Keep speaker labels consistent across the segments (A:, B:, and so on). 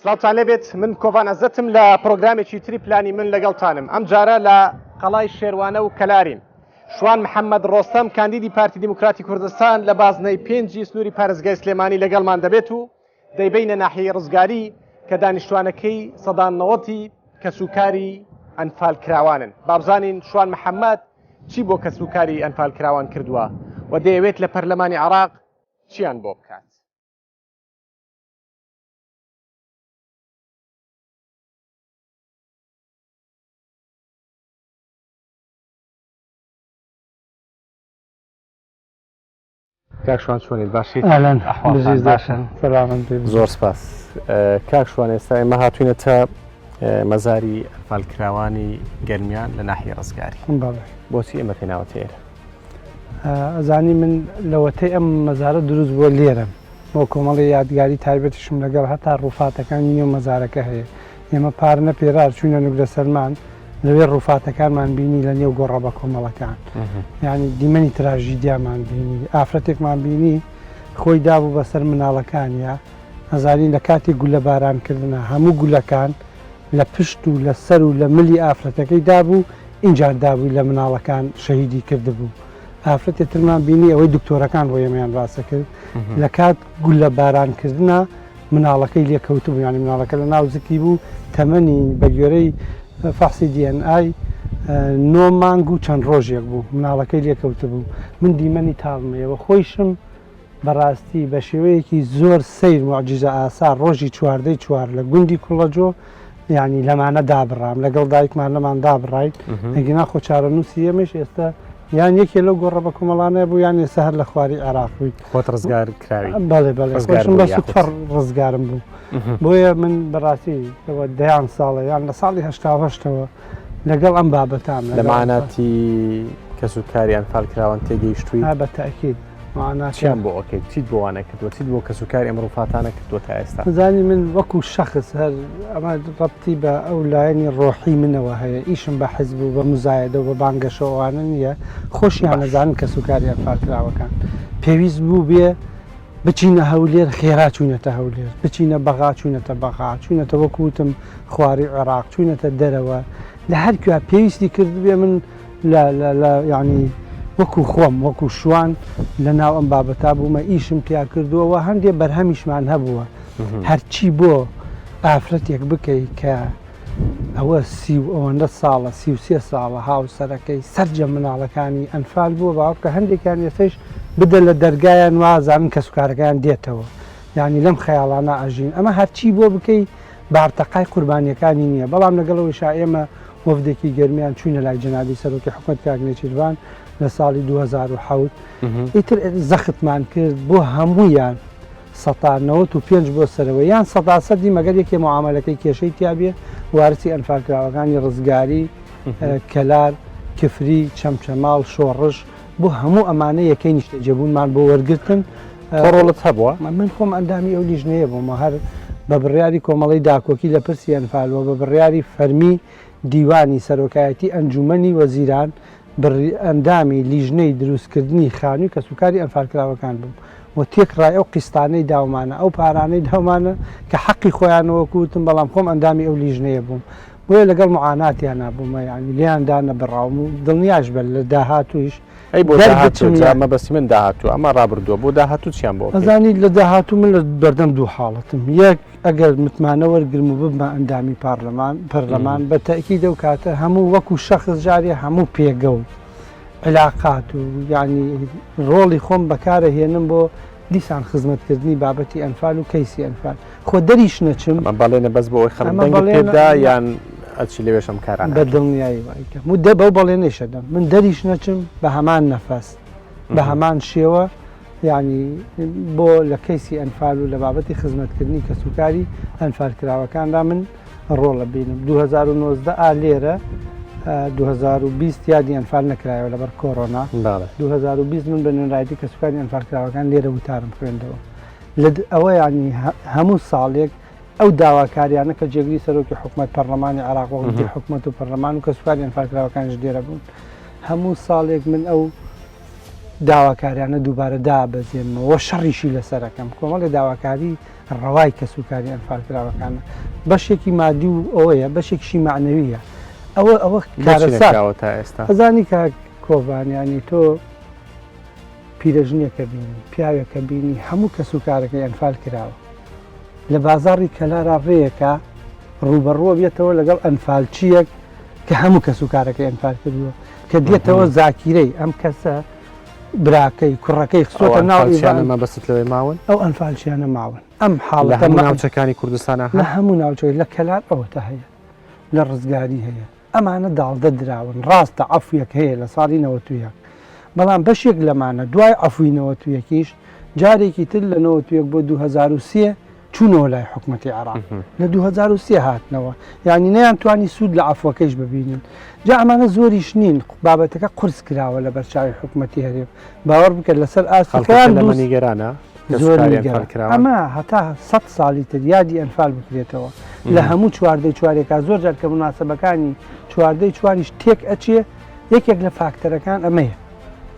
A: سڵاوتان لێبێت من کۆڤان عەزەتم لە پرۆگرامێکی تری پلانی من لەگەڵتانم ئەم جارە لە قەڵای شێروانە و کەلارین. شوان محەممەد ڕۆستەم کاندیدی پارتی دیموکراتی کوردستان لە بازنەی 5 سنووری پارێزگای سلێمانی لەگەڵمان دەبێت و دەیبینە ناحیەی ڕزگاری کە دانیشتوانەکەی سەدان 90 کەسوکاری ئەنفال کراوانن. بابزانین شوان محەممەد چی بۆ کەسوکاری ئەنفال کراوان کردووە و دەیەوێت لە پەرلەمانی عێراق چیان بۆ بکات. کاکشوان چۆنیت باشیت؟ زۆر سپاس. کاکشوان ئێستا ئێمە هاتوینەتە مەزاری ئەنفالکراوانی گەرمیان لە ناحیە ڕزگاری. بۆچی ئێمە پێناوەتە ئێرە؟
B: ئەزانی من لەوەتەی ئەم مەزارە دروست بۆ لێرەم بۆ کۆمەڵی یادگاری تایبەتیشم لەگەڵ هەتا ڕووفاتەکانی نێو مەزارەکە هەیە. ئێمە پارنە پێرار چوونە نوگرە سەرمان لەوێ ڕووفاتەکانمان بینی لە نێو گۆڕە بە کۆمەڵەکان، یعنی دیمەنی تراژیدیامان بینی، ئافرەتێکمان بینی خۆی دابوو بەسەر مناڵەکانە. ئەزانین لە کاتی گولە بارانکردنە هەموو گولەکان لە پشت و لە سەر و لە ملی ئافرەتەکەی دابوو، اینجار دابووی لە مناڵەکان شەهیدی کردبوو. ئافرەتێک ترمان بینی ئەوەی دکتۆرەکان بۆ ئێمەیان ڕاستە کرد لە کات گولە بارانکردنە مناڵەکەی لێکەوت بوو، ینی مناڵەکە لە ناو زکی بوو، تەمەنی بە گوێرەی فەحسی DNA 9 مانگ و چەند ڕۆژێک بوو، مناڵەکەی لێکەوت بوو. من دیمەنی تاڵمەیەوە خۆیشم بەڕاستی بە شێوەیەکی زۆر سیر موعجیزە ئاسا ڕۆژی 4 لە گوندی کوڵەجۆ ینی لەمانە دابڕام لەگەڵ دایکمان لەمان دابڕایت ئەگەنا خۆ چارەنووسی ئێمەش ئێستا یان یەکێ لەو گۆڕە بە کۆمەڵانەیە بوو یان ئێستا هەر لە خواری عێراق بوویت.
A: خۆت ڕزگار کراوی؟
B: بەڵێ خۆشم بە سوپەر ڕزگارم بوو. بۆیە من بەڕاستی ئەوە 10 ساڵە یان لە ساڵی 88ەوە لەگەڵ ئەم بابەتان
A: لەمانەتی کەسوکاری ئەنفالکراوان تێگەیشتووی؟
B: بە تاکید
A: چیان بۆ ئۆکەیت؟ چیت بۆ وانە کردووە؟ چیت بۆ کەسوکاری ئەم ڕووفاتانە کردووە تا ئێستا؟
B: زانی من وەکو شەخص هەر ئەمە ڕەبتی بە ئەو لایەنی ڕۆحی منەوە هەیە، ئیشم بە حیزب و بە مزایەدە و بە بانگەشەوانە نییە، خۆشیان نەزانن کەسوکاری ئەنفالکراوەکان پێویست بوو بێ بچینە هەولێر خێرا چوونەتە هەولێر، بچینە بەغا چوونەتە بەغا، چوونەتە وەکوتم خواری عێراق، چوونەتە دەرەوە لە هەر کوێ پێویستی کرد بێ. من ینی وەکو خۆم وەکو شوان لە ناو ئەم بابەتا بوومە، ئیشم پیا کردووەوە، هەندێک بەرهەمیشمان هەبووە هەرچی بۆ ئافرەتێک بکەیت کە ئەوە ئەوەندە ساڵە 33 ساڵە هاوسەرەکەی سەرجە مناڵەکانی ئەنفال بووە باوکە هەندێکیان ێستش بدە لە دەرگایان وازانن کە سوکارەکەیان دێتەوە، ینی لەم خەیاڵانە ئەژین. ئەمە هەرچی بۆ بکەیت بارتەقای قوربانیەکانی نییە. بەڵام لەگەڵەوەی ئێمە وەفدێکی گەرمیان چوینە لای جەنابی سەرۆکی حکوومەت کاک نێچیروان لە ساڵی 2007 ئیتر زەختمان کرد بۆ هەموویان 95 بۆ سەرەوە یان 100% مەگەر یەکێ معاملەکەی کێشەی تیابێ وارسی ئەنفالکراوەکانی ڕزگاری، کەلار، کفری، چەمچەماڵ، شۆڕش بۆ هەموو ئەمانە یەکەی نیشتەجێبوونمان بۆ وەرگرتن.
A: ڕۆڵت هەبووە؟
B: من خۆم ئەندامی ئەو لیژنەیە بوومە هەر بە بڕیاری کۆمەڵی داکۆکی لە پرسی ئەنفالەوە بە بڕیاری فەرمی دیوانی سەرۆکایەتی ئەنجومەنی وەزیران ئەندامی لیژنەی دروستکردنی خانووی کەسوکاری ئەنفالکراوەکان بوو و تێکڕای ئەو قیستانەی داومانە ئەو پارانەی داومانە کە حەقی خۆیانەوەکوتم، بەڵام خۆم ئەندامی ئەو لیژنەیە بووم. بۆیە لەگەڵ معاناتیان نبوومە، ینی لیاندانە بڕاوم و دڵنیاش بە لە داهاتوویش
A: ئەی بۆ داهاتوو بەسی من داهاتوو ئەمە ڕابردووە بۆ داهاتوو چیان بۆ؟
B: ئەزانی لە داهاتوو من لە بەردەم دوو حاڵەتم، یەک ئەگەر متمانە وەرگرم و ببمە ئەندامی پەرلەمان بە تەئکید ئەو کاتە هەموو وەکو شەخص جارێ هەموو پێگەڵ علاقات و ینی ڕۆڵی خۆم بەکارەهێنم بۆ دیسان خزمەتکردنی بابەتی ئەنفال و کەیسی ئەنفال. خۆ دەریش نەچم
A: بەڵێنە بەس بۆ ئەوی خەڵک پێدا یان ئەچی لەوێشم کاران
B: بە دڵنیایی وایکە مودە بەو بەڵێنەیشەدەم من دەریش نەچم بە هەمان نەفەس بە هەمان شێوە، ینی بۆ لە کەیسی ئەنفال و لە بابەتی خزمەتکردنی کەسوکاری ئەنفالکراوەکاندا من ڕۆڵە بینم. 2019 لێرە 2020 یادی ئەنفال نەکرایەوە لەبەر کۆڕۆنا، 2020 من بە نوێنڕایەتی کەسوکاری ئەنفالکراوەکان لێرە وتارم خوێندەوە. ئەوە ینی هەموو ساڵێک ئەو داواکاریانە کە جێگری سەرۆکی حکوومەت پەرلەمانی عێراق وەکو حکوومەت و پەرلەمان و کەسوکاری ئەنفالکراوەکانش لێرە بوون، هەموو ساڵێک من ئەو داواکاریانە دووبارە دابەزێنمەوە شەڕیشی لەسەرەکەم کۆمەڵی داواکاری ڕەوای کەسوکاری ئەنفالکراوەکانە بەشێکی مادی و ئەوەیە بەشێکشی معنەویە ئەوە کارەسات
A: تا ئێستا
B: ئەزانی کە کۆڤانیانی تۆ پیرەژنیەکە بینی پیاوێکە بینی هەموو کەسوکارەکەی ئەنفال کراوە لە بازاڕی کەلارا ڕێیەکە ڕوبەڕوە بێتەوە لەگەڵ ئەنفالچیەک کە هەموو کەسوکارەکەی ئەنفال کردووە کە دێتەوە زاکیرەی ئەم کەسە براکەی کوڕەکەی خستۆتە ناویانەمە
A: بەست لەوەی ماون
B: ئەو ئەنفالچیانە ماون ئەم حاڵەتە
A: ناوچەکانی کوردستانە
B: لە هەموو ناوچەی لە کەلار ئەوەتە هەیە لە ڕزگاری هەیە ئەمانە داڵدە دراون ڕاستە عەفویەک هەیە لە ساڵی 91 بەڵام بەشێک لەمانە دوای عەفوی 91کیش جارێکی تر لە 91 بۆ 2003 چوونەوە لای حکومەتی عێراق لە 2003 هاتنەوە یعنی نەیان توانی سوود لە عەفوەکەیش ببینن جا ئەمانە زۆریش نین بابەتەکە قورس کراوە لە بەرچاوی حکومەتی هەرێم باوەڕ بکرد لەسەر ئاسەکان
A: نیگەرانە
B: ئەمە هەتا 100 ساڵی تر یادی ئەنفال بکرێتەوە لە هەموو چواردەی چوارێکا زۆر جار کە مناسبەکانی چواردەی چواریش تێک ئەچێ یەکێک لە فاکتەرەکان ئەمەیە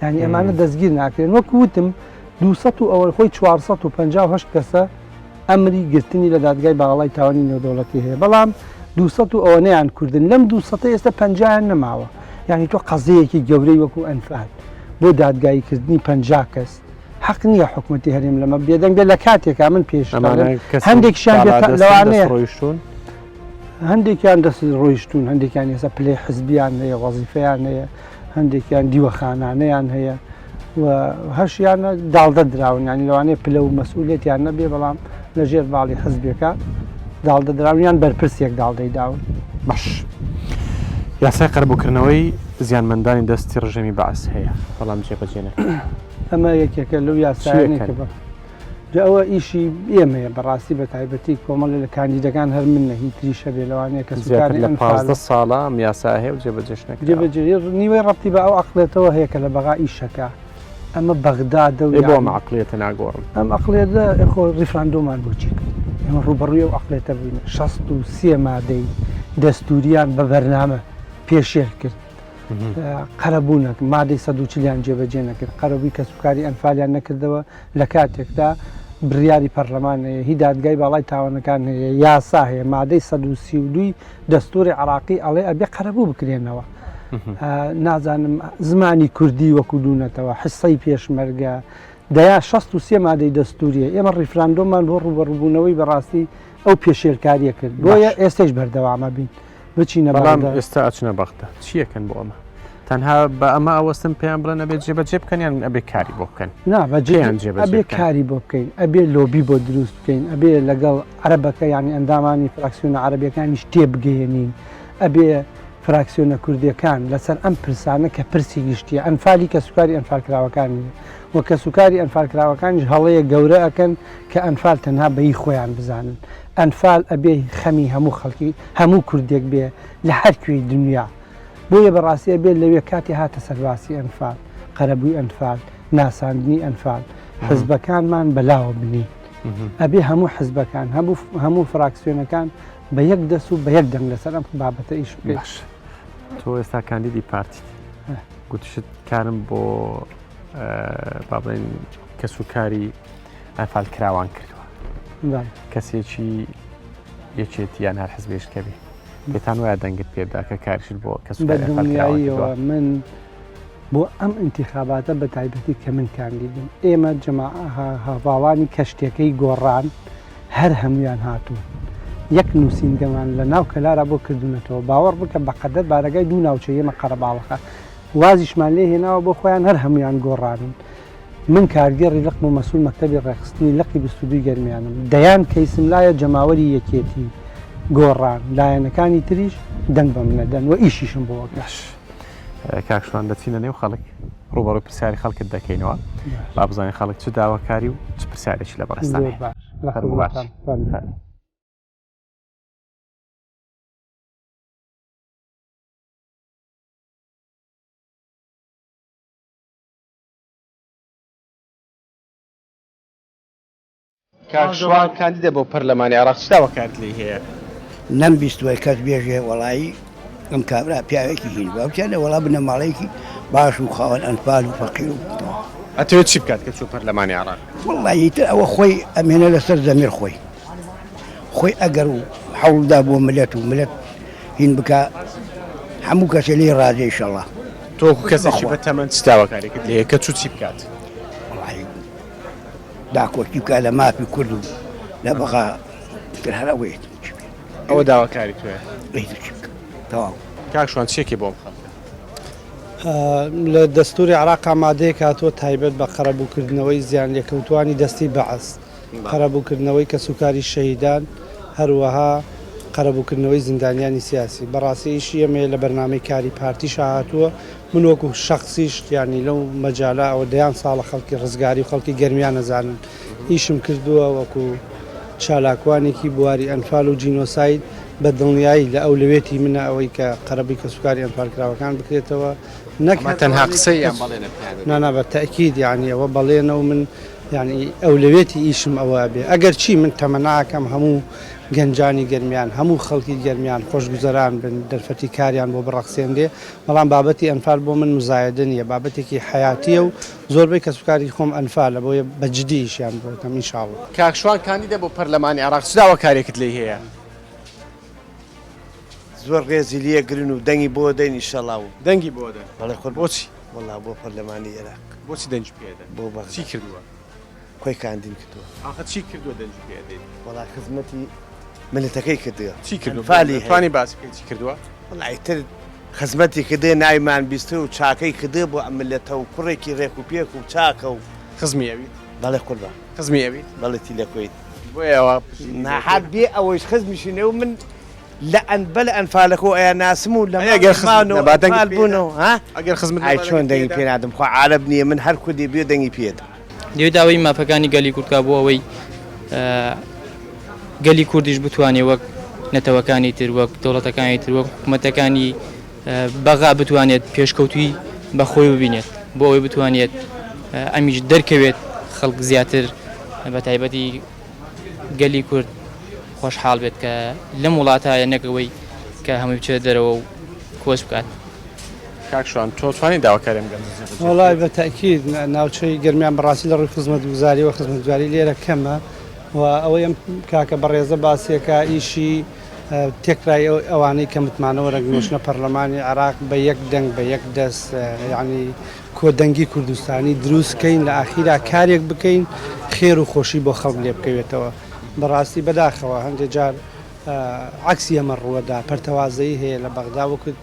B: ینی ئەمانە دەستگیر ناکرێن وەک وتم 200 و ئەوە خۆی 458 کەسە ئەمری گرتنی لە دادگای باڵای تاوانی نێودەوڵەتی هەیە بەڵام 200 و ئەوە نەیان کوردن لەم 200 ئێستا 50 نەماوە یعنی تۆ قەزەیەکی گەورەی وەکو ئەنفال بۆ دادگاییکردنی 50 کەس حق نییە حکومەتی هەرێم لەمە بێدەنگ بێت لە کاتێکا من پێش هەندێکشان لەوانەیە هەندێکیان دەست ڕۆیشتون هەندێکیان ێستا پلەی حزبیان هەیە وەزیفەیان هەیە هەندێکیان دیوەخانانەیان هەیە و هەشیانە داڵدە دراون ینی لەوانەیە پلە و مەسئولیەتیان نەبێ بەڵام لە ژێر باڵی حزبێکە داڵدە دراونیان بەرپرسێک داڵدەی داون
A: باش یاسای قەرەبووکردنەوەی زیانمەندانی دەستی ڕژێمی بەعس هەیە بەڵام جێبەجێ
B: ئەمە یەکێکە لەو یاسایەکە بە ئەوە ئیشی ئێمەیە بەڕاستی بە تایبەتی کۆمەڵی لە کاندیدەکان هەر من نە هیچ تریشە بێ لەوانەیە کە
A: زیاتر لە 15 ساڵە ئەم یاسا هەیە و جێبەجێش نەکرا
B: جێبەجێ نیوەی ڕەبتی بە ئەو عەقڵێتەوە هەیە کە لە بەغا ئیشەکە ئەمە بەغدادە و
A: بۆ ئەم عەقڵیەتە ناگۆڕم
B: ئەم عەقڵێتە خۆ ریفراندۆمان بۆ چی ئەمە ڕوبەڕووی و عەقڵێتە بووینە 63 مادەی دەستوریان بە بەرنامە پێشێر کرد قەرەبوونەک مادەی 140 جێبەجێ نەکرد قەرەبووی کەسوکاری ئەنفالیان نەکردەوە لە کاتێکدا بڕیاری پەرلەمان هەیە هی دادگای باڵای تاوانەکان هەیە یاسا هەیە مادەی 132 دەستوری عراقی ئەڵێ ئەبێ قەرەبوو بکرێنەوە نازانم زمانی کوردی وەکو دوونەتەوە حسەی پێشمەرگە دەیا 63 مادەی دەستوریە ئێمە ڕیفراندۆمان بۆ ڕوبەڕووبوونەوەی بەڕاستی ئەو پێشێرکاریە کرد بۆیە ئێستش بەردەوامە بین بچینە
A: بەڵام ئێستا ئەچنە بەختە چیەکەن بۆ ئەمە تەنها بە ئەمە ئەوەستم پێیان بڵێن ئەبێت جێبەجێ بکەنیان ئەبێ کاری بۆ بکەن
B: نابەجێیان ئەبێ کاری بۆ بکەین ئەبێ لۆبی بۆ دروست بکەین ئەبێ لەگەڵ عەرەبەکە ینی ئەندامانی فراکسیۆنە عەرەبیەکانیش تێبگەێنین ئەبێ فراکسیۆنە کوردیەکان لەسەر ئەم پرسانە کە پرسی گشتیە ئەنفالی کەسوکاری ئەنفالکراوەکانی و کەسوکاری ئەنفالکراوەکانیش هەڵەیە گەورە ئەکەن کە ئەنفال تەنها بەی خۆیان بزانن ئەنفال ئەبێ خەمی هەموو خەڵکی هەموو کوردێک بێ لە هەر کوێی دنیا بۆیە بەڕاستی بێت لەوێ کاتی هاتە سەرواسی ئەنفال قەرەبووی ئەنفال ناساندنی ئەنفال حزبەکانمان بەلاوە بنین ئەبێ هەموو حزبەکان هەموو فراکسیۆنەکان بە یەک دەست و بە یەک دەنگ لەسەر ئەم بابەتە ئیش بکەیت
A: تۆ ئێستا کاندیدی پارتیت گوتشت کارم بۆ با بڵێن کەسوکاری ئەنفال کراوان کردووە کەسێکی یەکێتیان هەر حزبێش کەبێ بێتان وایە دەنگت پێدا کە کاریشت بۆ
B: کەسوکاریەوە من بۆ ئەم ئینتیخاباتە بە تایبەتی کە من کاندیدم ئێمە هەواڵانی کەشتەکەی گۆڕان هەر هەمویان هاتوون یەک نووسینگەمان لە ناو کەلارە بۆ کردوونەتەوە باوەڕ بکە بەقەدەر بارەگای دوو ناوچە ئێمە قەرەباڵەکە وازیشمان لێ هێناوە بۆ خۆیان هەر هەمویان گۆڕانن من کارگەڕی لەقم و مەسوول مەکتەبی ڕێخستنی لەقی 22 گەرمیانم دەیان کەیسم لایە جەماوەری یەکێتی گۆڕان لایەنەکانی تریش دەنگ بە منەدەن و ئیشیشم بۆ وەکەش
A: کاکشوان دەچینە نێو خەڵک ڕوبەڕووی پرسیاری خەڵکت دەکەینەوە با بزانین خەڵک چ داواکاری و چ پرسیارێکی لە بەڕێستان کاکشوان کاندیدە بۆ پەرلەمانی عێراق چ داواکاریت لێ هەیە
C: نەمبیستوە کەس بێژێ وەڵایی ئەم کابرا پیاوێکی هین باوچیانە وەڵا بنە ماڵێکی باش و خاوەن ئەنفال و فەقیر و
A: ئەتەوێت چی بکات کە چوو پەرلەمانی عێراق؟
C: وڵی تر ئەوە خۆی ئەمێنە لەسەر زەمیر خۆی ئەگەر و حەوڵدا بۆ ملەت و ملەت هین بکە هەموو کەسێ لێ ڕازێ ئینشەڵڵا.
A: تۆکو کەسێکی بە تەمەند چ داواکاریەکەت لێیە کە چوو چی بکات؟
C: وڵی داکۆکی بکە لە مافی کورد و لە بەغا تر هەرەوەیت
A: ئەوە داواکاری توێ
C: ئەیتر چی بکە تەواو.
A: کاکشوان چێکی بۆم خەڵکە
B: لە دەستوری عراق ئامادەیە کاتوە تایبەت بە قەرەبووکردنەوەی زیان لێکەوتوانی دەستی بەعەس قەرەبووکردنەوەی کەسوکاری شەهیدان هەروەها قەرەبووکردنەوەی زیندانیانی سیاسی بەڕاستیشی ئەمێ لە بەرنامەی کاری پارتی شاهاتووە من وەکو شخصیش یانی لەو مەجاالە ئەوە دەیان ساڵە خەڵکی ڕزگاری و خەڵکی گەرمیان نەزانن ئیشم کردووە وەکو چالاکوانێکی بواری ئەنفال و جینۆساید بە دڵنیایی لە ئەولوێتی منە ئەوەی کە قەرەبی کەسوکاری ئەنفالکراوەکان بکرێتەوە نەک
A: تەنها قسەی
B: نانا بە تەکید یعنی ئەوە بەڵێنەوە من ینی ئەولوێتی ئیشم ئەوە بێ ئەگەر چی من تەمەناکەم هەموو گەنجانی گەرمیان هەموو خەڵکی گەرمیان خۆشگوزەران بن دەرفەتی کاریان بۆ بڕەخسێندێ بەڵام بابەتی ئەنفال بۆ من مزایدە نیە بابەتێکی حیاتیە و زۆربەی کەسوکاری خۆم ئەنفالە بۆیە بەجددیشیان بۆتەم ئینشاڵڵا.
A: کاکشوان کاندیدە بۆ پەرلەمانی عێراق چ داواکاریەکەت لێ هەیە؟
D: زۆر ڕێزی لێگرن و دەنگی بۆ دەین ئینشەڵڵا و
A: دەنگی بۆ دەن
D: بەڵێ خۆر
A: بۆچی؟
D: وەڵا بۆ پەرلەمانی عێراق
A: بۆچی دەنج پێدەن؟
D: بۆ بە
A: چی کردووە؟
D: خۆی کاندیم کردووە.
A: ئاخە چی کردووە دەنج پێدەین؟
D: وەڵا خزمەتی ملەتەکەی کردووە.
A: چی کردووە؟
D: فالی
A: توانی باسی بکەیت چی کردووە؟
D: وەڵای تر خزمەتی کردێ نایمان بیستە و چاکەی کردێ بۆ ئەم ملەتە و کوڕێکی ڕێک و پێک و چاکە و
A: خزمی ئەویت؟
D: بەڵێ قوربە
A: خزمی ئەویت؟
D: بەڵێتی لەکوێیت
A: بۆیە ئەوە
D: ناحات بێ ئەوەیش خزمیشینێ و من لە ئەنبە لە ئەنفالەکە و ئەیان ناسم و لە
A: ئەگەر خزمەت
D: بوونەوە ها
A: ئەگەر خزمەت
D: ئای چۆن دەنگی پێ نادەم خۆ عارەب نییە من هەر کوردی بێ دەنگی پێدەم.
E: دەوێت داوای مافەکانی گەلی کوردکا بۆ ئەوەی گەلی کوردیش بتوانێت وەک نەتەوەکانی تر وەک دەوڵەتەکانی تر وەک حکوومەتەکانی بەغا بتوانێت پێشکەوتوی بەخۆی ببینێت بۆ ئەوەی بتوانێت ئەمیش دەرکەوێت خەڵک زیاتر بە تایبەتی گەلی کورد خۆشحاڵ بێت کە لەم وڵاتایە نەکەوەی کە هەمووی بچێت دەرەوە و کۆچ بکات.
A: کاکشوان تۆ توانی داواکاریم گەم
B: وڵای بە تاکید ناوچەی گەرمیان بەڕاستی لە ڕووی خزمەت گوزاری و خزمەتگوزاری لێرە کەمە و ئەوەی ئەم کاکە بەڕێزە باسیەکە ئیشی تێکرای ئەوانەی کە متمانەوە ڕەنگنوشنە پەرلەمانی عێراق بە یەک دەنگ بە یەک دەست یعنی کۆدەنگی کوردستانی دروستکەین لە ئاخیرا کارێک بکەین خێر و خۆشی بۆ خەڵک لێ بکەوێتەوە. بەڕاستی بەداخەوە هەندێک جار عکسی ئەمە ڕووەدا پەرتەوازەیی هەیە لە بەغدا وەکوت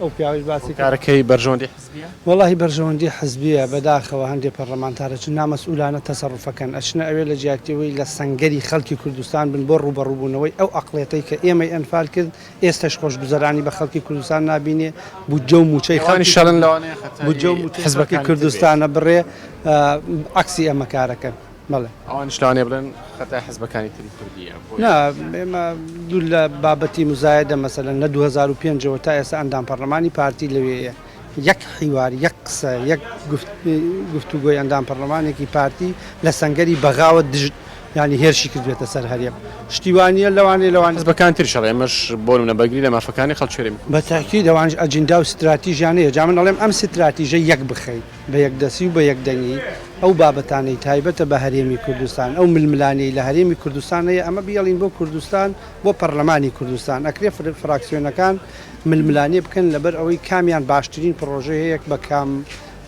B: ئەو پیاوەش باسی
A: کارەکەی بەرژەوەندی حزبیە؟
B: وەڵاهی بەرژەوەندی حزبیە بەداخەوە هەندێک پەرلەمانتارە چون نامەسئولانە تەسەڕوفەکەن ئەچنە ئەوێ لە جیاکتیەوەی لە سەنگەری خەڵکی کوردستان بن بۆ ڕوبەڕووبوونەوەی ئەو ئەقڵێتەی کە ئێمەی ئەنفال کرد ئێستش خۆشگوزەرانی بە خەڵکی کوردستان نابینێ بوجە و موچەی
A: خەڵکی شەڵن لەوانەیە
B: بوجە و حزبەکەی کوردستانە بڕێ عکسی ئەمە کارەکەن. بەڵێ
A: ئەوان شلوانێ بڵێن خەتای حزبەکانی تری کوردیە
B: نا ئێمە دوو لە بابەتی مزایدە مەسەلەن لە 2005ەوە تا ئێستا ئەندام پەرلەمانی پارتی لەوەیە یەک حیوار یەک قسە یەک گفتوگۆی ئەندام پەرلەمانێکی پارتی لە سەنگەری بەغاوە ینی هێرشی کردوێتە سەر هەریە شتیوانیە لەوان
A: حزبەکان تری شەڵێ ئەمەش بۆ منە بەگری لە مافەکانی خەڵکێری
B: بە تاکید ئەوانش ئەجندا و استراتیژیانەیە جا من دەڵێم ئەم استراتیژە یەک بخەیت بە یەک دەسی و بە یەک دەنگی ئەو بابەتانەی تایبەتە بە هەرێمی کوردستان ئەو ململانەی لە هەرێمی کوردستانەیە ئەمە بیاڵین بۆ کوردستان بۆ پەرلەمانی کوردستان ئەکرێ فراکسیۆنەکان ململانێ بکەن لەبەر ئەوەی کامیان باشترین پرۆژەیەک بە کام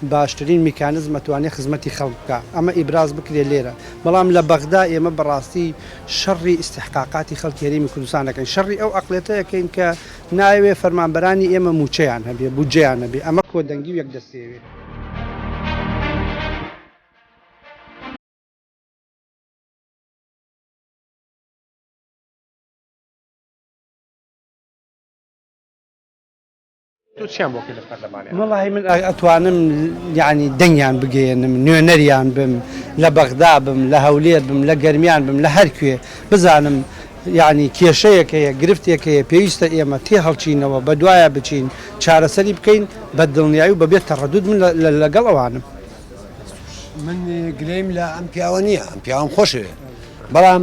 B: باشترین میکانزم مەتوانێت خزمەتی خەڵک بکە ئەمە ئیبراز بکرێت لێرە بەڵام لە بەغدا ئێمە بەڕاستی شەڕی استحقاقاتی خەڵکی هەرێمی کوردستان دەکەین شەڕی ئەو ئەقلێتەیەکەین کە ناوێ فەرمانبەرانی ئێمە موچەیان هەبێ بودجەیان هەبێ ئەمە کۆدەنگی و یەک دەستێوێت.
A: تۆ چیان بۆکە لە پەرلەمانی؟
B: وەڵاهی من ئەتوانم یعنی دەنگیان بگەێنم نوێنەریان بم لە بەغدا بم لە هەولێر بم لە گەرمیان بم لە هەرکوێ بزانم یعنی کێشەیەک هەیە گرفتێک هەیە پێویستە ئێمە تێ هەڵچینەوە بە دوایە بچین چارەسەری بکەین بە دڵنیایی و بەبێت تەڕەدود من لەگەڵ ئەوانم.
C: من گلەیم لە ئەم پیاوە نییە ئەم پیاوم خۆشێ بەڵام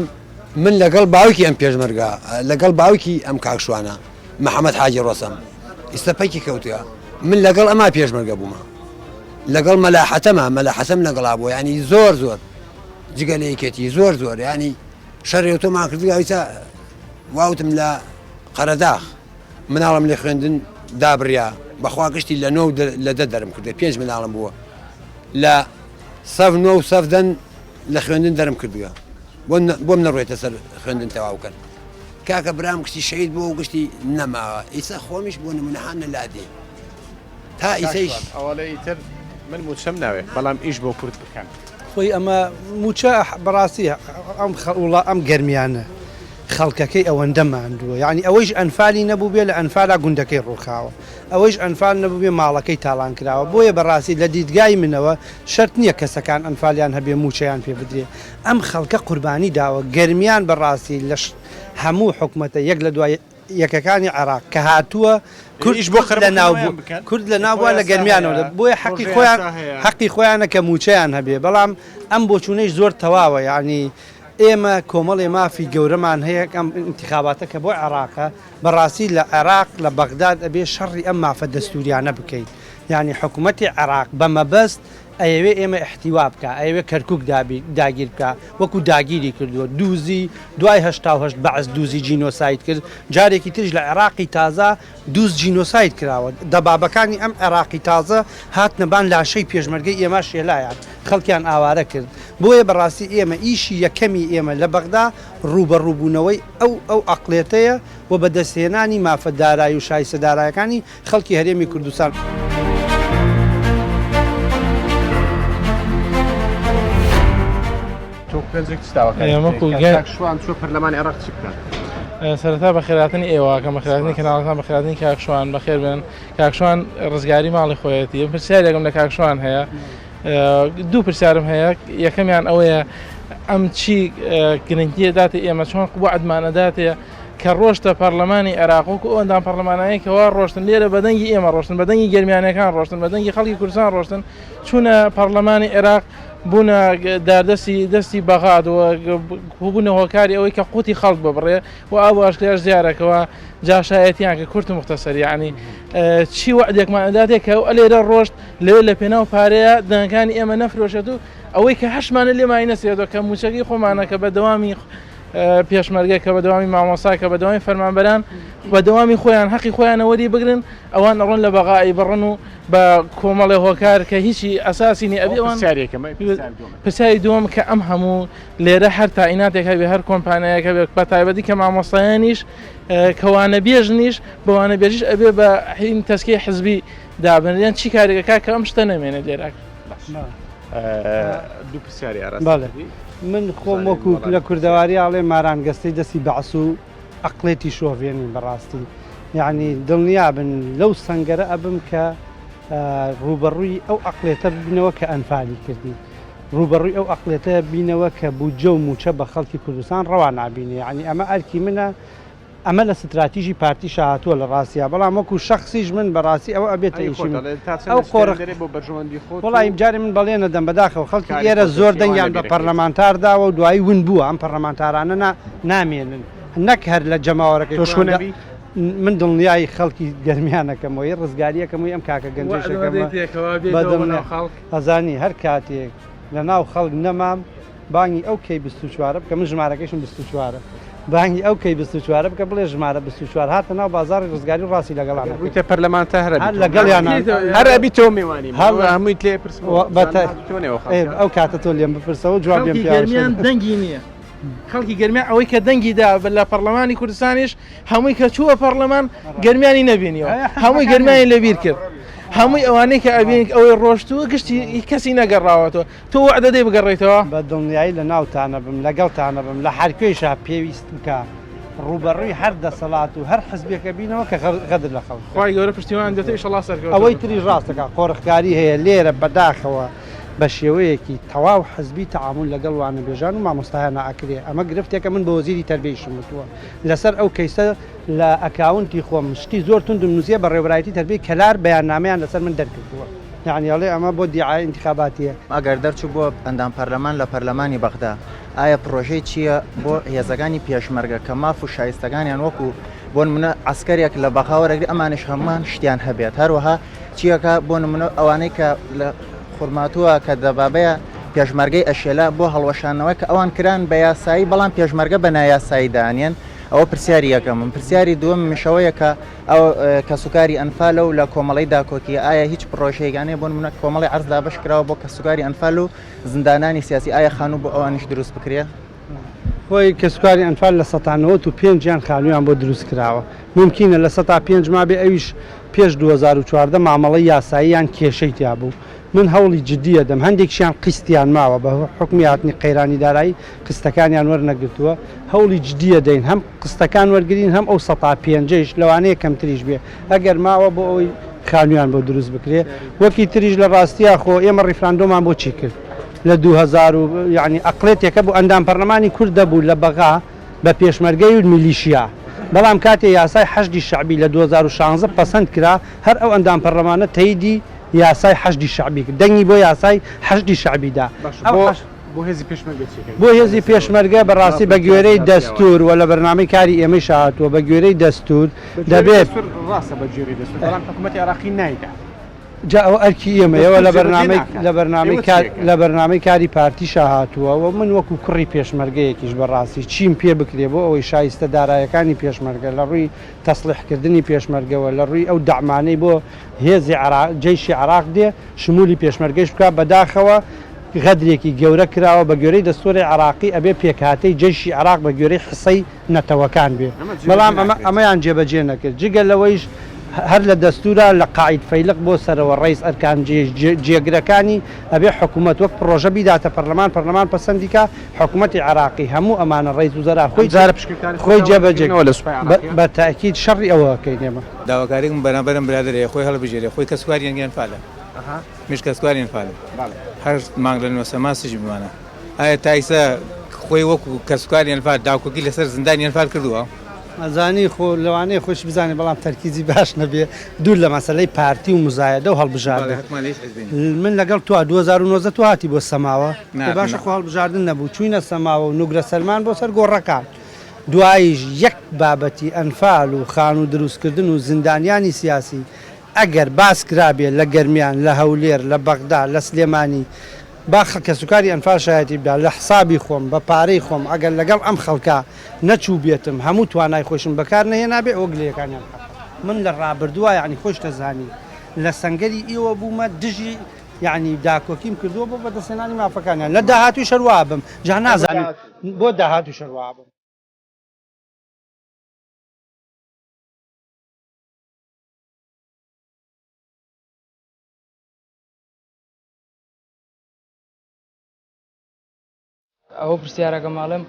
C: من لەگەڵ باوکی ئەم پێشمەرگا لەگەڵ باوکی ئەم کاکشوانە محەممەد حاجی ڕۆسەم ئیستا پەیکی کەوتیا من لەگەڵ ئەما پێشمەرگە بوومە
F: لەگەڵ مەلاحەتەم لەگەڵا بوو ینی زۆر جگەلەیەکێتی زۆر ینی شەڕێ تۆمان کردگاویتا واوتم لە قەرەداخ مناڵم لێ خوێندن دابریا بەخوا گشتی لە 9 لە 10 دەرم کردێ 5 مناڵم بووە لە سەف 9 سەفدەن لە خوێندن دەرم کردووە بۆم نەڕۆیتە سەر خوێندن تەواوکەن کاکە برام گشتی شەید بووە و گشتی نەماوە ئیسا خۆمیش بۆ نمونەحان لادێ تا ئیسەیش
A: ئەوڵە ئیتر من موچەم ناوێت بەڵام ئیش بۆ کورت بکەن
B: خۆی ئەمە موچە بەڕاستی ئەم گەرمیانە خەڵکەکەی ئەوەندە ماندووە یعنی ئەوەیش ئەنفالی نەبوو بێ لە ئەنفالا گوندەکەی ڕووخاوە ئەوەیش ئەنفال نەبوو بێ ماڵەکەی تاڵان کراوە بۆیە بەڕاستی لە دیدگای منەوە شەرت نییە کەسەکان ئەنفالیان هەبێ موچەیان پێ بدرێ ئەم خەڵکە قوربانی داوە گەرمیان بەڕاستی لە هەموو حکومەتە یەک لە دوای یەکەکانی عێراق کە هاتووە کورد لە ناوبووە لە گەرمیانەوە بۆیە حەقی خۆیانە کە موچەیان هەبێ بەڵام ئەم بۆچوونەی زۆر تەواوە یعنی ئێمە کۆمەڵی مافی گەورەمان هەیە ئەم انتخاباتە کە بۆ عێراقە بەڕاستی لە عێراق لە بەغداد ئەبێ شەڕی ئەم مافە دەستوریانە بکەین یعنی حکوومەتی عێراق بە مەبەست ئەوێ ئێمە احتیوا بکە ئەوێ کەرکک داگیر بکە وەکو داگیری کردووە دووزی دوای هەشتا بەعز دووزی جینۆسایت کرد جارێکی ترش لە عێراقی تازە دووز جینۆسایت کراوە دەبابەکانی ئەم عێراقی تازە هاتنەبان لاشەی پێشمەرگەی ئێمە شێلایان خەڵکیان ئاوارە کرد بۆیە بەڕاستی ئێمە ئیشی یەکەمی ئێمە لە بەغدا ڕوبەڕووبوونەوەی ئەو عەقڵێتەیە و بەدەستهێنانی مافە دارایی و شایستە دارایەکانی خەڵکی هەرێمی کوردستان
A: شوان چۆ پەرلەمانی عێراق چ بکەن
G: سەرەتا بە خێراتنی ئێوەکە بە خێراتنی کەناڵەکان بە خێراتنی کاکشوان بەخێر بن کاکشوان ڕزگاری ماڵی خۆیەتی پرسیارێکم لە کاکشوان هەیە دوو پرسیارم هەیە یەکەمیان ئەوەیە ئەم چی گرنگیە داتی ئێمە چۆن وعدمانەداتێ کە ڕۆشتە پەرلەمانی عێراق و ئەوەندان پەرلەمانایەکەوە ڕۆشتن لێرە بەدەنگی ئێمە ڕۆشتن بەدەنگی گەرمیانەکان ڕۆشتن بەدەنگی خەڵکی کوردستان ڕۆشتن چوونە پەرلەمانی عێراق بوونە دەستی بەغادەوە بوونە هۆکاری ئەوەی کە قوتی خەڵک ببڕێ و ئەو ئاشکراش زیارەکەەوە جاشایەتیان کە کورت مختصری ینی چی وعدێکمانەداتێک کە ئەو لێرە ڕۆشت لەوێ لە پێناو پارەیە دەنگەکانی ئێمە نەفرۆشێت و ئەوەی کە هەشمانە لێمای نەسێتەوە کە موچەکەی خۆمانە کە بە دەوامی پێشمەرگە کە بە دەوامی مامۆسا کە بە دەوامی فەرمانبەران بە دەوامی خۆیان حەقی خۆیان وەری بگرن ئەوان ئەڕۆن لە بەغایی بڕن و بە کۆمەڵی هۆکار کە هیچی ئەساسینی ئەبێوان پرسیاری دووەم کە ئەم هەموو لێرە هەر تاعیناتێک هەبێ هەر کۆمپانیایەکە بێت بە تایبەتی کە مامۆستایانیش کەوانە بێژنیش بەوانە بێژیش ئەبێ بە حین تەسکەی حزبی دابنیان چی کارێکەکە کە ئەم شتە نەمێنێت لێرە
A: دوو پرسیاری
B: من خۆم وەکو لە کوردەواری ئاڵێ مارانگەستەی دەستی بەعس و عەقڵێتی شۆڤێنین بەڕاستی یعنی دڵنیا بن لەو سەنگەرە ئەبم کە ڕوبەڕووی ئەو عەقڵێتە ببینەوە کە ئەنفالی کردی ڕوبەڕووی ئەو عەقڵێتە بینەوە کە بوجە و موچە بە خەڵکی کوردستان ڕەوا نابینێ یعنی ئەمە ئەرکی منە ئەمە لە ستراتیژی پارتی شاهاتووە لە ڕاستیە بەڵام وەکو شخصیش من بەڕاستی ئەوە ئەبێتە ئەو وڵی جاری من بەڵێنە دەم بەداخەوە خەڵکی ئێرە زۆر دەنگیان بە پەرلەمانتارداوە و دوایی ون بووە ئەم پەرلەمانتارانە نامێنن نەک هەر لە جەماوەەکەی شوونەبی من دڵنیایی خەڵکی گەرمیانەکەمەوەی ڕزگاریەکەمەوەی ئەم کاکە گەنجێشەکەم ئەزانی هەر کاتێک لە ناو خەڵک نەمام بانگی ئەو کەی 24 بکە من ژمارەکەشم 24 بانگی ئەو کەی 24 بکە بڵێ ژمارە 24 هاتە ناو بازاری ڕزگاری و ڕاستی لەگەڵانە
A: بوویتە پەرلەمانتە
B: لەگەڵیان
A: هەربی تۆ میوانی هەمووی لێ
B: ئەو کاتە تۆ لێم بپرسەوە جواب
G: گەرمیان دەنگی نییە خەڵکی گەرمیان ئەوەی کە دەنگیدا لە پەرلەمانی کوردستانیش هەمووی کە چووە پەرلەمان گەرمیانی نەبینیەوە هەمووی گەرمیانی لەبیر کرد هەمووی ئەوانەی کە ئەبین ئەوەی ڕۆشتووە گشتی کەسی نەگەڕاوەتەوە تۆ وعدە دەی بگەڕێیتەوە
B: بە دڵنیایی لە ناوتانە بم لەگەڵتانە بم لە هەرکوێشا پێویست بکە ڕوبەڕووی هەر دەسەڵات و هەر حزبێکە بینەوە کە غەدر لە خەڵک
G: خی گەورە پشتیوان دێتە ئیشەڵا سەرکەوت
B: ئەوەی تری ڕاستەکە قۆڕخکاری هەیە لێرە بەداخەوە بە شێوەیەکی تەواو حزبی تەعامل لەگەڵ وانەبێژان و مامۆستایان نائەکرێ ئەمە گرفتێکە من بە وەزیری تەربیەیشم وتووە لەسەر ئەو کەیسە لە ئەکاونتی خۆم شتی زۆر توندم نووسە بە ڕێوەبەرایەتی تەربیەی کەلار بەیاننامەیان لەسەر من دەرکردووە یعنیڵێ ئەمە بۆ دیعای انتخاباتیە
H: ئەگەر دەرچوو بۆ ئەندام پەرلەمان لە پەرلەمانی بەغدا ئایا پرۆژەی چییە بۆ هێزەکانی پێشمەرگە کە ماف و شایستەکانیان وەکو بۆ نمونە عسکەرێک لە بەخاوەرەگری ئەمانش هەمان شتیان هەبێت هەروەها چیەکە بۆ نمونە ئەوانەی کە لە خورماتووە کە دەبابەیە پێشمەرگەی ئەشێلا بۆ هەڵوەشانەوە کە ئەوان کران بە یاسایی بەڵام پێشمەرگە بە نایاسایی دانیان ئەوە پرسیاری یەکەم پرسیاری دووەم مشەوەیە کە ئەو کە سوکاری ئەنفالە و لە کۆمەڵی داکۆکی ئایا هیچ پرۆژەیەگانەیە بۆ منە کۆمەڵی عەرزدا بەش کراوە بۆ کە سوکاری ئەنفال و زیندانانی سیاسی ئایا خانوو بۆ ئەوانیش دروست بکرێ
B: خۆی کە سوکاری ئەنفال لە 1995 خانوویان بۆ دروست کراوە ممکنە لە 105 ما بێ ئەویش پێش 2014 مامەڵی یاساییان کێشەی تیا بوو من هەوڵی جددیە دەم هەندێکشیان قستیان ماوە بە حکمی هاتنی قەیرانی دارایی قستەکانیان وەرنەگرتووە هەوڵی جددیە دەین هەم قستەکان وەرگین هەم ئەو 105ش لەوانەیە کەمتریش بێ ئەگەر ماوە بۆ ئەوی خانوویان بۆ دروست بکرێ وەکی تریش لە ڕاستیە خۆ ئێمە ڕیفراندۆمان بۆ چی کرد لە 2000 یعنی ئەقلێتێکە بوو ئەندام پەرلەمانی کورد دەبوو لە بەغا بە پێشمەرگەی و میلیشیا بەڵام کاتێ یاسای حەشدی شعبی لە 2016 پەسەند کرا هەر ئەو ئەندام پەرلەمانە تەیدی یاسای حەشدی شعبی کرد دەنگی بۆ یاسای حەشدی شعبیدا بۆ هێزی پێشمەرگە بەڕاستی بە گوێرەی دەستور و لە بەرنامەی کاری ئێمەی شاهاتووە بە گوێرەی دەستور دەبێت
A: حکوومەتی عراقی نایدا
B: جا ئەو ئەرکی ئێمەیەوە لە بەرنامەی کاری پارتی شاهاتووە و من وەکو کوڕی پێشمەرگەیەکیش بەڕاستی چیم پێ بکرێ بۆ ئەوەی شایستە دارایەکانی پێشمەرگە لە ڕووی تەسلیحکردنی پێشمەرگەوە لە ڕووی ئەو دەعمانەی بۆ هێزی جەیشی عراق دێ شمولی پێشمەرگەیش بکات بەداخەوە غەدرێکی گەورە کراوە بە گوێرەی دەستوری عراقی ئەبێ پێکهاتەی جەیشی عراق بە گوێرەی حسەی نەتەوەکان بێ بەڵام ئەمەیان جێبەجێ نەکرد جگە لەوەیش هەر لە دەستورە لە قاعید فەیلق بۆ سەرەوە ڕئیس ئەرکان جێگرەکانی ئەبێ حکوومەت وەک پرۆژە بیداتە پەرلەمان پەسەندیکە حکوومەتی عراقی هەموو ئەمانە ڕئیس وزەرا خۆی جێبەجێەوە لە بە تاکید شەڕی ئەوەکەی نێمە
I: داواکاریم بەرامبەرم برادرەیە خۆی هەڵبژێرێ خۆی کەسواری ئەنگیان فالە مش کەسواری فالە هەر مانگ لە نوۆسەما سژی بمانە ئایا تایسە خۆی وەکو کەسواری ئەنفال داوکۆکی لەسەر زیندانی ئەنفال کردووە
B: ئەزانی خۆ لەوانەیە خۆش بزانێ بەڵام تەرکیزی باش نەبێ دوور لە مەسەلەی پارتی و مزایەدە و هەڵبژاردە من لەگەڵ تو 2009 تو هاتی بۆ سەماوە باشە خۆ هەڵبژاردن نەبوو چوینە سەماوە و نوگرە سەلمان بۆ سەر گۆڕەکان دواییش یەک بابەتی ئەنفال و خان و دروستکردن و زیندانیانی سیاسی ئەگەر باس کرابێ لە گەرمیان لە هەولێر لە بەغدا لە سلێمانی باخە کە سوکاری ئەنفال شایەتی بدا لە حسابی خۆم بە پارەی خۆم ئەگەر لەگەڵ ئەم خەڵکە نەچوو بێتم هەموو توانای خۆشم بەکار نەهێ نابێ ئەو گلەکانیان من لە ڕابردووە یعنی خۆش دەزانی لە سەنگەری ئێوە بوومە دژی یعنی داکۆکیم کردووە بۆ بەدەستێنانی مافەکانیان لە داهاتوی شەروا بم جا نازانم بۆ داهاتوی شەروا بم
E: ئەوە پرسیارەکە ماڵم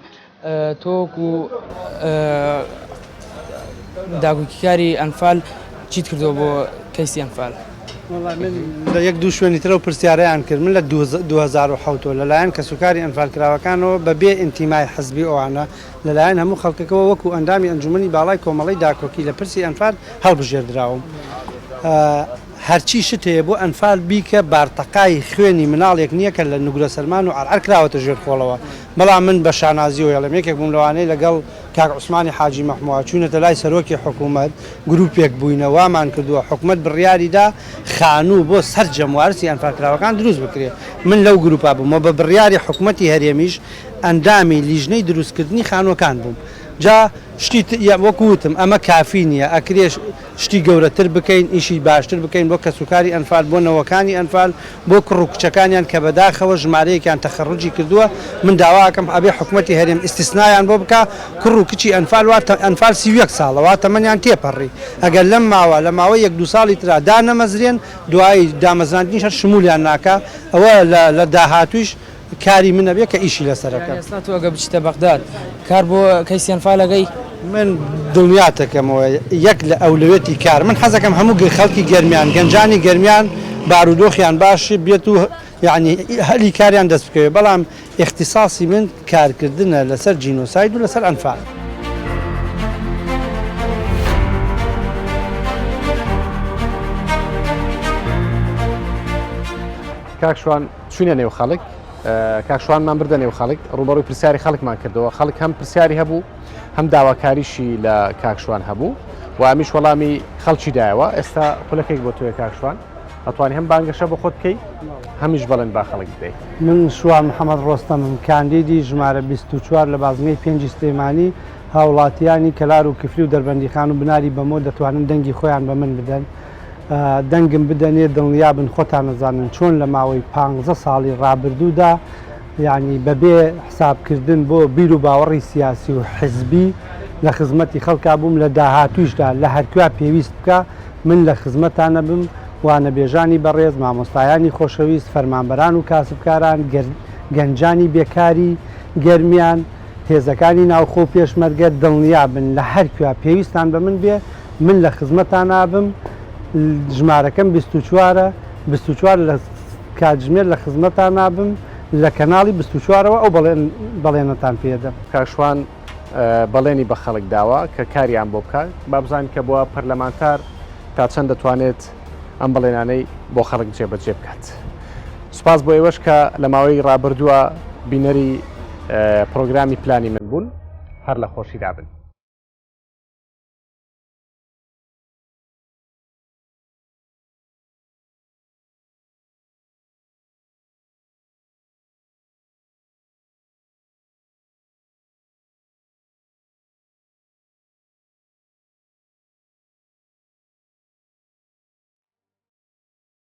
E: تۆکو داگوکیکاری ئەنفال چیت کردەوە بۆ کەیسی ئەنفال
B: لە یەک دوو شوێنی ترە و پرسیارەیان کرد من لە 2007 لەلایەن کە سوکاری ئەنفال کراوەکانەوە بەبێ ئینتیمای حەزبی ئەوانە لەلایەن هەموو خەڵکەکەەوە وەکو ئەندامی ئەنجومنی باڵای کۆمەڵی داکۆکی لە پرسی ئەنفال هەڵبژێردراوم هەرچی شت هەیە بۆ ئەنفال بیکە بارتەقای خوێنی مناڵێک نییە کە لە نوگرە سەلمان و عەرعەر کراوەتە ژێر خۆڵەوە بەڵام من بە شانازی و هێڵم یەکێک بووم لەوانەیە لەگەڵ کاک عوسمانی حاجی مەحموود چوونەتە لای سەرۆکی حکوومەت گروپێک بووینە وامان کردووە حکوومەت بڕیاریدا خانوو بۆ سەرجەم وارسی ئەنفال کراوەکان دروست بکرێ من لەو گروپا بوومەوە بە بڕیاری حکوومەتی هەرێمیش ئەندامی لیژنەی دروستکردنی خانووەکان بووم جا شتی وەکوتم ئەمە کافی نییە ئەکرێش شتی گەورەتر بکەین ئیشی باشتر بکەین بۆ کە سوکاری ئەنفال بۆ نەوەکانی ئەنفال بۆ کوڕ و کچەکانیان کە بەداخەوە ژمارەیەکیان تەخەڕوجی کردووە من داواکەم ئەبێ حکوومەتی هەرێم ئیستیسنایان بۆ بکە کوڕ و کچی ئەنفال واتە ئەنفال 31 ساڵەوە تەمەنیان تێپەڕی ئەگەر لەم ماوە لە ماوەی 1-2 ساڵی ترا دانەمەزرێن دوایی دامەزراندنیش هەر شمولیان ناکە ئەوە لە داهاتوویش کاری منە بێ کە ئیشی لەسەرەکە
E: ئێستا تۆ ئەگە بچیتە بەغداد کار بۆ کەیسی ئەنفالەکەی
B: من دڵنیاتەکەمەوە یەک لە ئەولوێتی کار من حەزەکەم هەموو خەڵکی گەرمیان گەنجانی گەرمیان بارودۆخیان باشی بێت و یعنی هەلی کاریان دەست بکەوێت بەڵام اختصاصی من کارکردنە لەسەر جینۆساید و لەسەر ئەنفال
A: کاکشوان چوونە نێو خەڵک کاکشوانمان بردە نێو خەڵک ڕوبەڕووی پرسیاری خەڵکمان کردەوە خەڵک هەم پرسیاری هەبوو هەم داواکاریشی لە کاکشوان هەبوو و ئەمیش وەڵامی خەڵکی دایەوە ئێستا خولەکێک بۆ تۆیە کاکشوان ئەتوانی هەم بانگەشە بە خۆت بکەیت هەمیش بەڵێن با خەڵک بدەیت.
B: من شوان محەممەد ڕۆستەمم کاندیدی ژمارە 24 لە بازنەی 5 سلێمانی هاوڵاتیانی کەلار و کفری و دەربەندیخان و بناری بەمۆ دەتوانن دەنگی خۆیان بە من بدەن دەنگم بدەنێ دڵنیابن خۆتان نەزانن چۆن لە ماوەی 15 ساڵی ڕابردوودا یعنی بەبێ حسابکردن بۆ بیر و باوەڕی سیاسی و حزبی لە خزمەتی خەڵکا بووم لە داهاتویشدا لە هەرکووا پێویست بکە من لە خزمەتانە بم وانە بێژانی بەڕێز مامۆستایانی خۆشەویست فەرمانبەران و کاسبکاران گەنجانی بێکاری گەرمیان هێزەکانی ناوخۆ پێشمەرگە دڵنیا بن لە هەرکووا پێویستان بە من بێ من لە خزمەتان نابم ژمارەکەم 24 لە کاتژمێر لە خزمەتان نابم لە کەناڵی 24ەوە ئەو بەڵێنەتان پێدەم.
A: کاشوان بەڵێنی بە خەڵک داوە کە کاریان بۆ بکات با بزانین کە بووە پەرلەمانتار تا چەند دەتوانێت ئەم بەڵێنانەی بۆ خەڵک جێبەجێ بکات. سوپاس بۆ ئێوەش کە لە ماوەی ڕابردووە بینەری پرۆگرامی پلانی من بوون هەر لە خۆشی دابن.